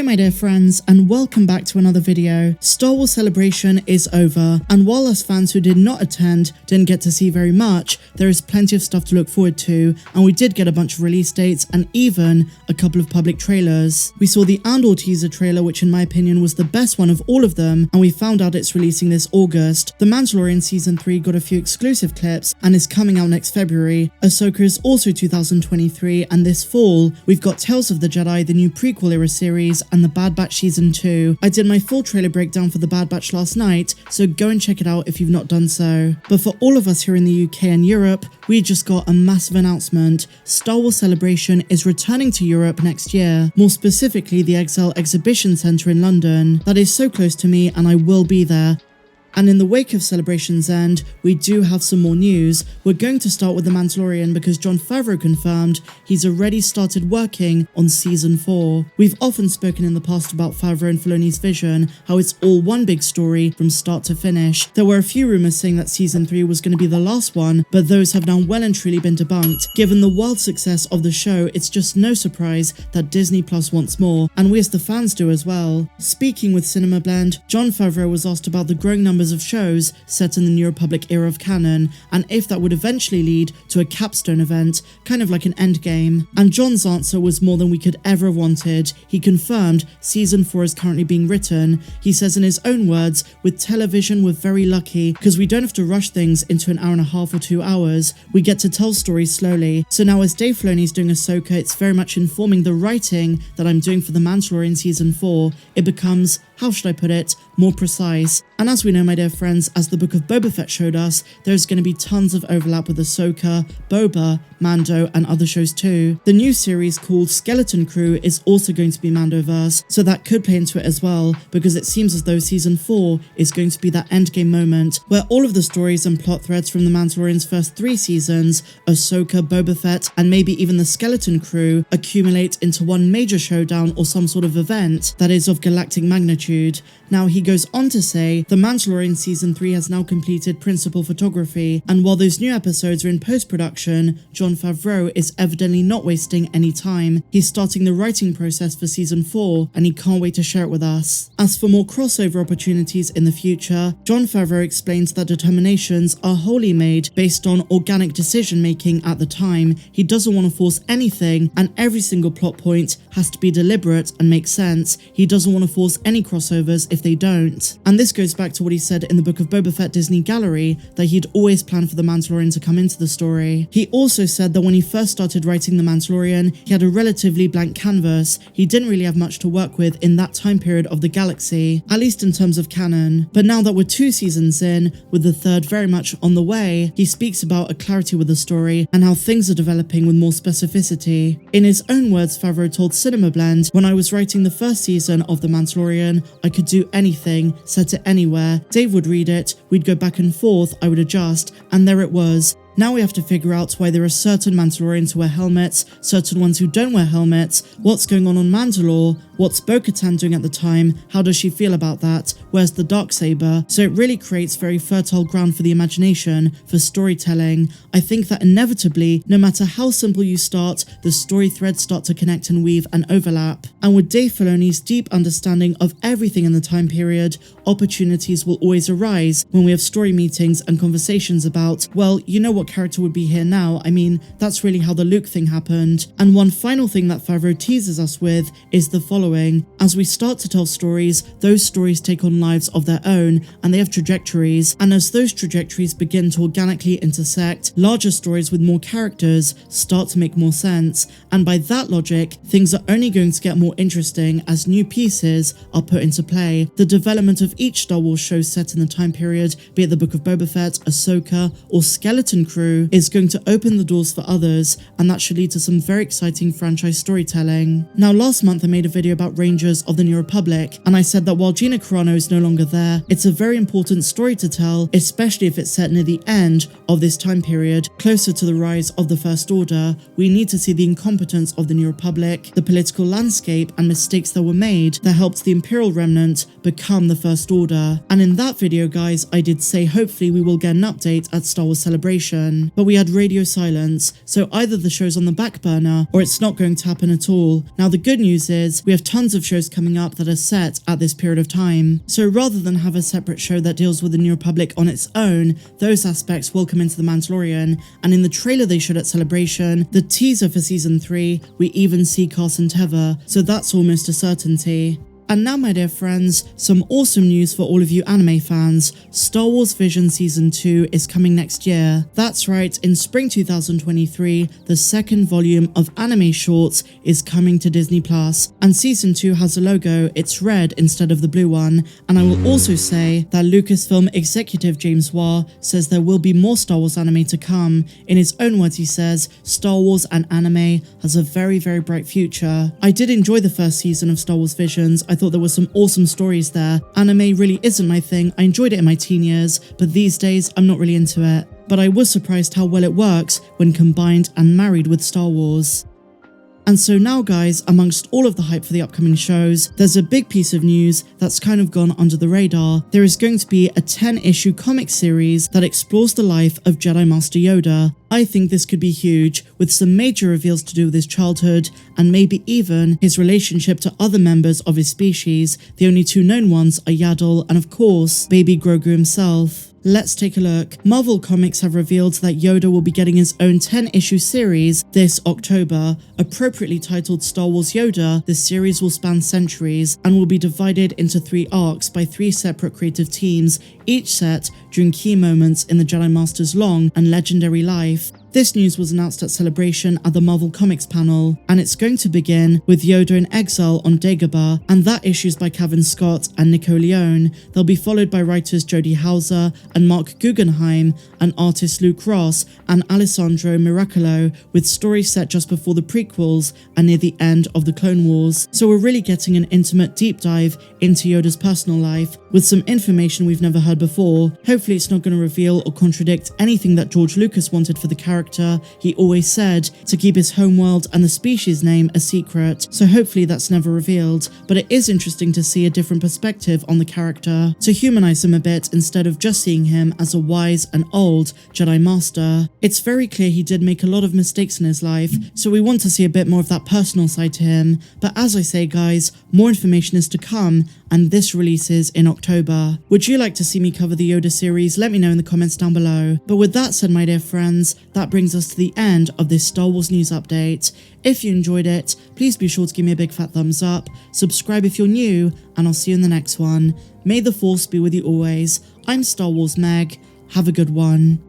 my dear friends, and welcome back to another video. Star Wars Celebration is over, and while us fans who did not attend didn't get to see very much, there is plenty of stuff to look forward to, and we did get a bunch of release dates and even a couple of public trailers. We saw the Andor teaser trailer, which in my opinion was the best one of all of them, and we found out it's releasing this August. The Mandalorian Season 3 got a few exclusive clips and is coming out next February. Ahsoka is also 2023, and this fall, we've got Tales of the Jedi, the new prequel era series, and the Bad Batch Season 2. I did my full trailer breakdown for the Bad Batch last night, so go and check it out if you've not done so. But for all of us here in the UK and Europe, we just got a massive announcement. Star Wars Celebration is returning to Europe next year, more specifically the Excel Exhibition Centre in London. That is so close to me and I will be there. And in the wake of Celebration's end, we do have some more news. We're going to start with The Mandalorian because Jon Favreau confirmed he's already started working on Season 4. We've often spoken in the past about Favreau and Filoni's vision, how it's all one big story from start to finish. There were a few rumours saying that Season 3 was going to be the last one, but those have now well and truly been debunked. Given the wild success of the show, it's just no surprise that Disney Plus wants more, and we as the fans do as well. Speaking with Cinema Blend, Jon Favreau was asked about the growing numbers of shows set in the New Republic era of canon, and if that would eventually lead to a capstone event, kind of like an endgame. And Jon's answer was more than we could ever have wanted. He confirmed Season 4 is currently being written. He says in his own words, "With television we're very lucky because we don't have to rush things into an hour and a half or 2 hours. We get to tell stories slowly." So now as Dave Filoni is doing Ahsoka, it's very much informing the writing that I'm doing for The Mandalorian Season 4. It becomes, how should I put it, more precise. And as we know, my dear friends, as the book of Boba Fett showed us, there's going to be tons of overlap with Ahsoka, Boba, Mando, and other shows too. The new series called Skeleton Crew is also going to be Mandoverse, so that could play into it as well, because it seems as though Season 4 is going to be that endgame moment where all of the stories and plot threads from The Mandalorian's first 3 seasons, Ahsoka, Boba Fett, and maybe even the Skeleton Crew, accumulate into one major showdown or some sort of event that is of galactic magnitude. Now, he goes on to say, The Mandalorian Season 3 has now completed principal photography, and while those new episodes are in post-production, Jon Favreau is evidently not wasting any time. He's starting the writing process for Season 4, and he can't wait to share it with us. As for more crossover opportunities in the future, Jon Favreau explains that determinations are wholly made based on organic decision-making at the time. He doesn't want to force anything, and every single plot point has to be deliberate and make sense. He doesn't want to force any crossovers if they don't. And this goes back to what he said in the Book of Boba Fett Disney Gallery, that he'd always planned for the Mandalorian to come into the story. He also said that when he first started writing The Mandalorian, he had a relatively blank canvas. He didn't really have much to work with in that time period of the galaxy, at least in terms of canon. But now that we're 2 seasons in, with the 3rd very much on the way, he speaks about a clarity with the story and how things are developing with more specificity. In his own words, Favreau told Cinema Blend, "When I was writing the first season of The Mandalorian, I could do anything, set it anywhere. Dave would read it, we'd go back and forth, I would adjust, and there it was. Now we have to figure out why there are certain Mandalorians who wear helmets, certain ones who don't wear helmets, what's going on Mandalore, what's Bo-Katan doing at the time, how does she feel about that, where's the Darksaber?" So it really creates very fertile ground for the imagination, for storytelling. I think that inevitably, no matter how simple you start, the story threads start to connect and weave and overlap. And with Dave Filoni's deep understanding of everything in the time period, opportunities will always arise when we have story meetings and conversations about, well, you know what character would be here now. I mean, that's really how the Luke thing happened. And one final thing that Favreau teases us with is the following. As we start to tell stories, those stories take on lives of their own, and they have trajectories. And as those trajectories begin to organically intersect, larger stories with more characters start to make more sense. And by that logic, things are only going to get more interesting as new pieces are put into play. The development of each Star Wars show set in the time period, be it the Book of Boba Fett, Ahsoka, or Skeleton Crew, is going to open the doors for others, and that should lead to some very exciting franchise storytelling. Now, last month I made a video about Rangers of the New Republic, and I said that while Gina Carano is no longer there, it's a very important story to tell, especially if it's set near the end of this time period, closer to the rise of the First Order. We need to see the incompetence of the New Republic, the political landscape, and mistakes that were made that helped the Imperial Remnant become the First Order. And in that video, guys, I did say hopefully we will get an update at Star Wars Celebration, but we had radio silence, so either the show's on the back burner or it's not going to happen at all. Now, the good news is we have have tons of shows coming up that are set at this period of time. So rather than have a separate show that deals with the New Republic on its own, those aspects will come into The Mandalorian, and in the trailer they showed at Celebration, the teaser for season 3, we even see Carson Teva, so that's almost a certainty. And now, my dear friends, some awesome news for all of you anime fans. Star Wars Vision Season 2 is coming next year. That's right, in spring 2023, the second volume of anime shorts is coming to Disney+. And Season 2 has a logo, it's red instead of the blue one. And I will also say that Lucasfilm executive James Waugh says there will be more Star Wars anime to come. In his own words, he says, Star Wars and anime has a very, very bright future. I did enjoy the first season of Star Wars Visions. I thought there were some awesome stories there. Anime really isn't my thing. I enjoyed it in my teen years, but these days I'm not really into it. But I was surprised how well it works when combined and married with Star Wars. And so now, guys, amongst all of the hype for the upcoming shows, there's a big piece of news that's kind of gone under the radar. There is going to be a 10-issue comic series that explores the life of Jedi Master Yoda. I think this could be huge, with some major reveals to do with his childhood, and maybe even his relationship to other members of his species. The only two known ones are Yaddle and, of course, baby Grogu himself. Let's take a look. Marvel Comics have revealed that Yoda will be getting his own 10-issue series this October. Appropriately titled Star Wars Yoda, this series will span centuries and will be divided into 3 arcs by 3 separate creative teams, each set during key moments in the Jedi Master's long and legendary life. This news was announced at Celebration at the Marvel Comics panel, and it's going to begin with Yoda in exile on Dagobah, and that issue's by Kevin Scott and Nico Leone. They'll be followed by writers Jody Hauser and Mark Guggenheim, and artists Luke Ross and Alessandro Miracolo, with stories set just before the prequels and near the end of the Clone Wars. So we're really getting an intimate deep dive into Yoda's personal life, with some information we've never heard before. Hopefully it's not going to reveal or contradict anything that George Lucas wanted for the character. He always said to keep his homeworld and the species name a secret, so hopefully that's never revealed, but it is interesting to see a different perspective on the character, to humanize him a bit instead of just seeing him as a wise and old Jedi Master. It's very clear he did make a lot of mistakes in his life, so we want to see a bit more of that personal side to him, but as I say, guys, more information is to come, and this releases in October. Would you like to see me cover the Yoda series? Let me know in the comments down below. But with that said, my dear friends, that brings us to the end of this Star Wars news update. If you enjoyed it, please be sure to give me a big fat thumbs up, subscribe if you're new, and I'll see you in the next one. May the Force be with you always. I'm Star Wars Meg. Have a good one.